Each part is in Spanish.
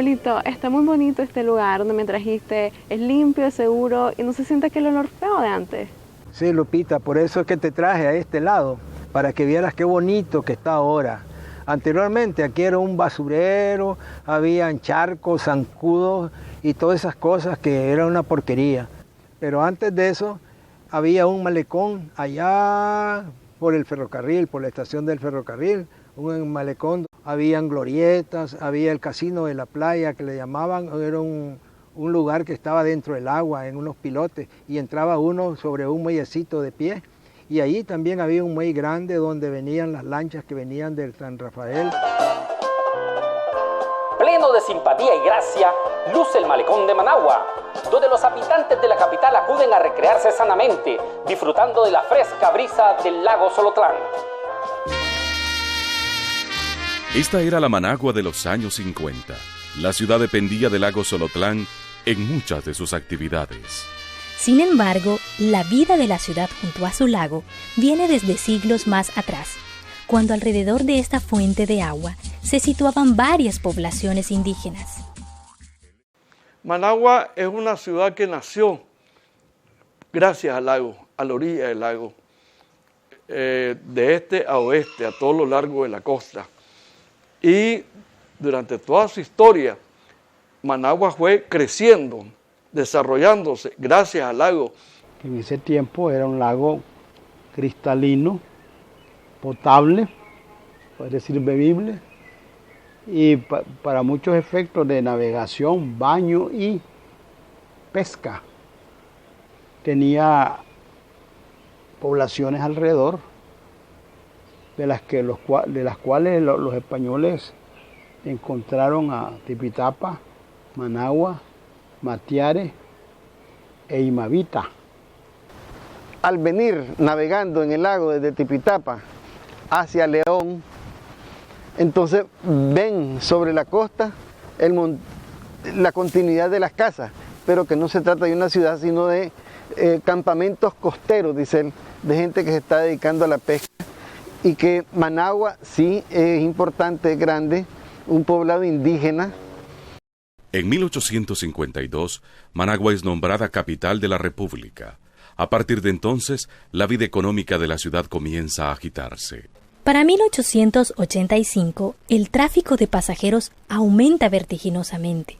Abuelito, está muy bonito este lugar donde me trajiste, es limpio, es seguro y no se siente aquel olor feo de antes. Sí, Lupita, por eso es que te traje a este lado, para que vieras qué bonito que está ahora. Anteriormente aquí era un basurero, habían charcos, zancudos y todas esas cosas que era una porquería. Pero antes de eso había un malecón allá por el ferrocarril, por la estación del ferrocarril, un malecón, habían glorietas, había el casino de la playa que le llamaban, era un lugar que estaba dentro del agua, en unos pilotes, y entraba uno sobre un muellecito de pie. Y ahí también había un muelle grande donde venían las lanchas que venían del San Rafael. Pleno de simpatía y gracia, luce el malecón de Managua, donde los habitantes de la capital acuden a recrearse sanamente, disfrutando de la fresca brisa del lago Solotlán. Esta era la Managua de los años 50. La ciudad dependía del lago Solotlán en muchas de sus actividades. Sin embargo, la vida de la ciudad junto a su lago viene desde siglos más atrás, cuando alrededor de esta fuente de agua se situaban varias poblaciones indígenas. Managua es una ciudad que nació gracias al lago, a la orilla del lago, de este a oeste, a todo lo largo de la costa. Y durante toda su historia, Managua fue creciendo, desarrollándose gracias al lago. En ese tiempo era un lago cristalino, potable, es decir, bebible, y para muchos efectos de navegación, baño y pesca. Tenía poblaciones alrededor, de las cuales los españoles encontraron a Tipitapa, Managua, Matiare e Imavita. Al venir navegando en el lago desde Tipitapa hacia León, entonces ven sobre la costa la continuidad de las casas, pero que no se trata de una ciudad, sino de campamentos costeros, dice él, de gente que se está dedicando a la pesca, y que Managua sí es importante, es grande, un poblado indígena. En 1852, Managua es nombrada capital de la República. A partir de entonces, la vida económica de la ciudad comienza a agitarse. Para 1885, el tráfico de pasajeros aumenta vertiginosamente.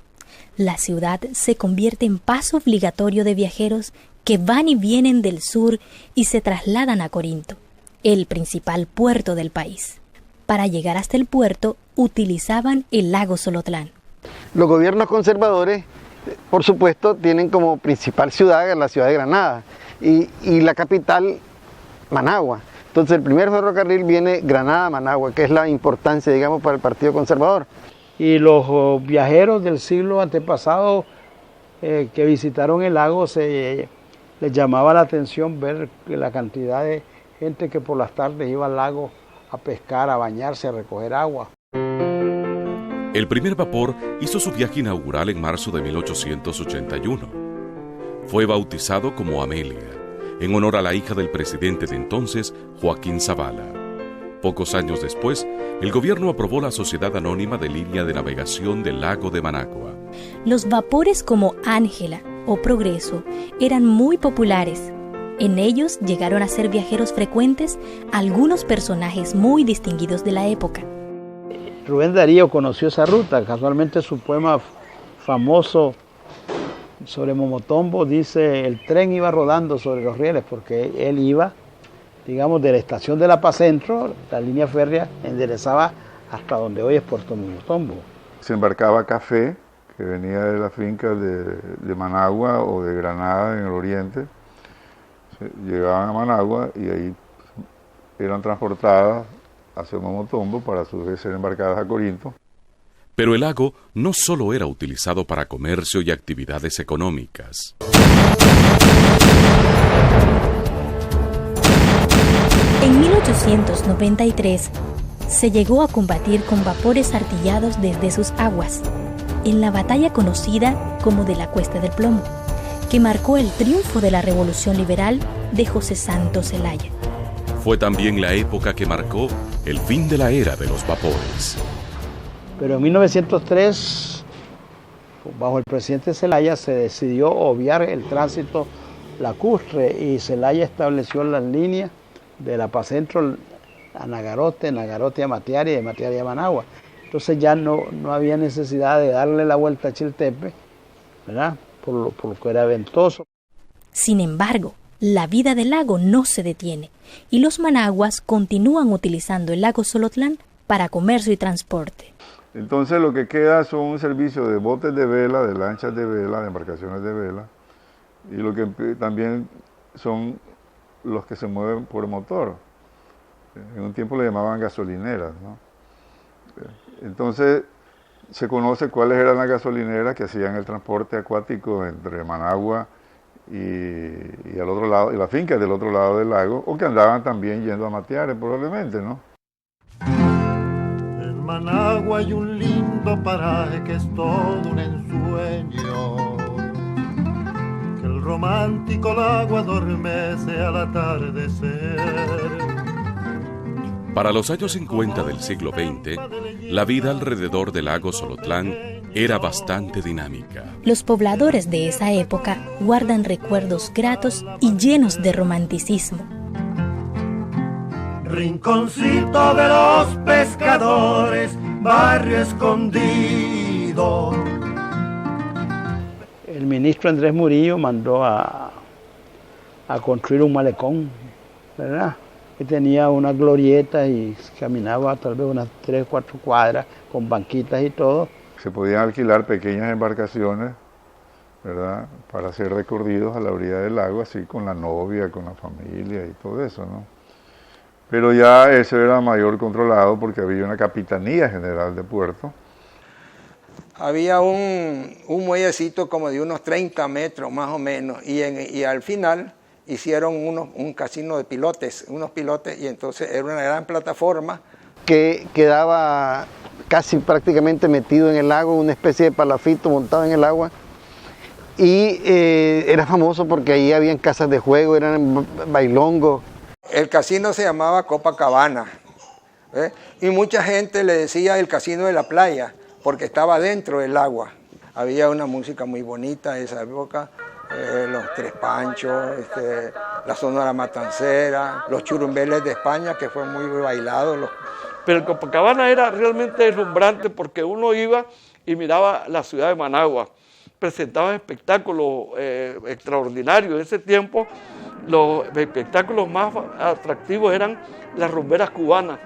La ciudad se convierte en paso obligatorio de viajeros que van y vienen del sur y se trasladan a Corinto, el principal puerto del país. Para llegar hasta el puerto, utilizaban el lago Solotlán. Los gobiernos conservadores, por supuesto, tienen como principal ciudad la ciudad de Granada y la capital, Managua. Entonces el primer ferrocarril viene Granada-Managua, que es la importancia, digamos, para el Partido Conservador. Y los viajeros del siglo antepasado que visitaron el lago, les llamaba la atención ver la cantidad de gente que por las tardes iba al lago a pescar, a bañarse, a recoger agua. El primer vapor hizo su viaje inaugural en marzo de 1881. Fue bautizado como Amelia, en honor a la hija del presidente de entonces, Joaquín Zavala. Pocos años después, el gobierno aprobó la Sociedad Anónima de Línea de Navegación del Lago de Managua. Los vapores como Ángela o Progreso eran muy populares. En ellos llegaron a ser viajeros frecuentes algunos personajes muy distinguidos de la época. Rubén Darío conoció esa ruta, casualmente su poema famoso sobre Momotombo dice: el tren iba rodando sobre los rieles, porque él iba, digamos, de la estación de La Paz Centro, la línea férrea enderezaba hasta donde hoy es Puerto Momotombo. Se embarcaba café, que venía de las fincas de Managua o de Granada en el oriente, llegaban a Managua y ahí eran transportadas hacia Momotombo para a su vez ser embarcadas a Corinto. Pero el lago no solo era utilizado para comercio y actividades económicas. En 1893 se llegó a combatir con vapores artillados desde sus aguas, en la batalla conocida como de la Cuesta del Plomo, que marcó el triunfo de la Revolución Liberal de José Santos Zelaya. Fue también la época que marcó el fin de la era de los vapores. Pero en 1903 bajo el presidente Zelaya se decidió obviar el tránsito lacustre y Zelaya estableció las líneas de la Paz Centro a Nagarote, Nagarote a Matiari y de Matiari a Managua. Entonces ya no había necesidad de darle la vuelta a Chiltepe, ¿verdad? Por lo que era ventoso. Sin embargo, la vida del lago no se detiene y los managuas continúan utilizando el lago Solotlán para comercio y transporte. Entonces lo que queda son un servicio de botes de vela, de lanchas de vela, de embarcaciones de vela, y lo que también son los que se mueven por motor. En un tiempo le llamaban gasolineras, ¿no? Entonces se conoce cuáles eran las gasolineras que hacían el transporte acuático entre Managua y al otro lado, y las fincas del otro lado del lago, o que andaban también yendo a Matiare probablemente, ¿no? En Managua hay un lindo paraje que es todo un ensueño, que el romántico lago adormece al atardecer. Para los años 50 del siglo XX, la vida alrededor del lago Solotlán era bastante dinámica. Los pobladores de esa época guardan recuerdos gratos y llenos de romanticismo. Rinconcito de los pescadores, barrio escondido. El ministro Andrés Murillo mandó a construir un malecón, ¿verdad? Que tenía una glorieta y caminaba tal vez unas 3 o 4 cuadras con banquitas y todo. Se podían alquilar pequeñas embarcaciones, ¿verdad?, para hacer recorridos a la orilla del lago, así con la novia, con la familia y todo eso, ¿no? Pero ya eso era mayor controlado porque había una capitanía general de puerto. Había un muellecito como de unos 30 metros más o menos y al final hicieron un casino de pilotes, unos pilotes, y entonces era una gran plataforma. Que quedaba casi prácticamente metido en el lago, una especie de palafito montado en el agua. Y era famoso porque ahí habían casas de juego, eran bailongos. El casino se llamaba Copacabana, ¿eh? Y mucha gente le decía el casino de la playa, porque estaba dentro del agua. Había una música muy bonita en esa época. Los Tres Panchos, la Sonora Matancera, los churumbeles de España, que fue muy bailado. Pero el Copacabana era realmente deslumbrante porque uno iba y miraba la ciudad de Managua. Presentaban espectáculos extraordinarios. En ese tiempo los espectáculos más atractivos eran las rumberas cubanas.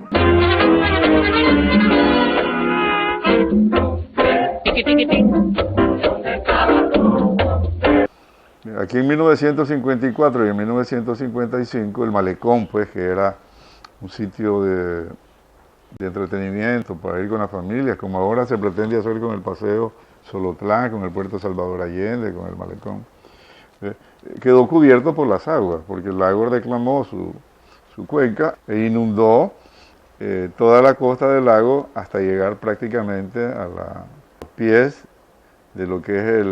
Aquí en 1954 y en 1955 el malecón, pues, que era un sitio de entretenimiento para ir con las familias, como ahora se pretende hacer con el paseo Solotlán, con el puerto Salvador Allende, con el malecón, quedó cubierto por las aguas, porque el lago reclamó su cuenca e inundó toda la costa del lago hasta llegar prácticamente a los pies de lo que es el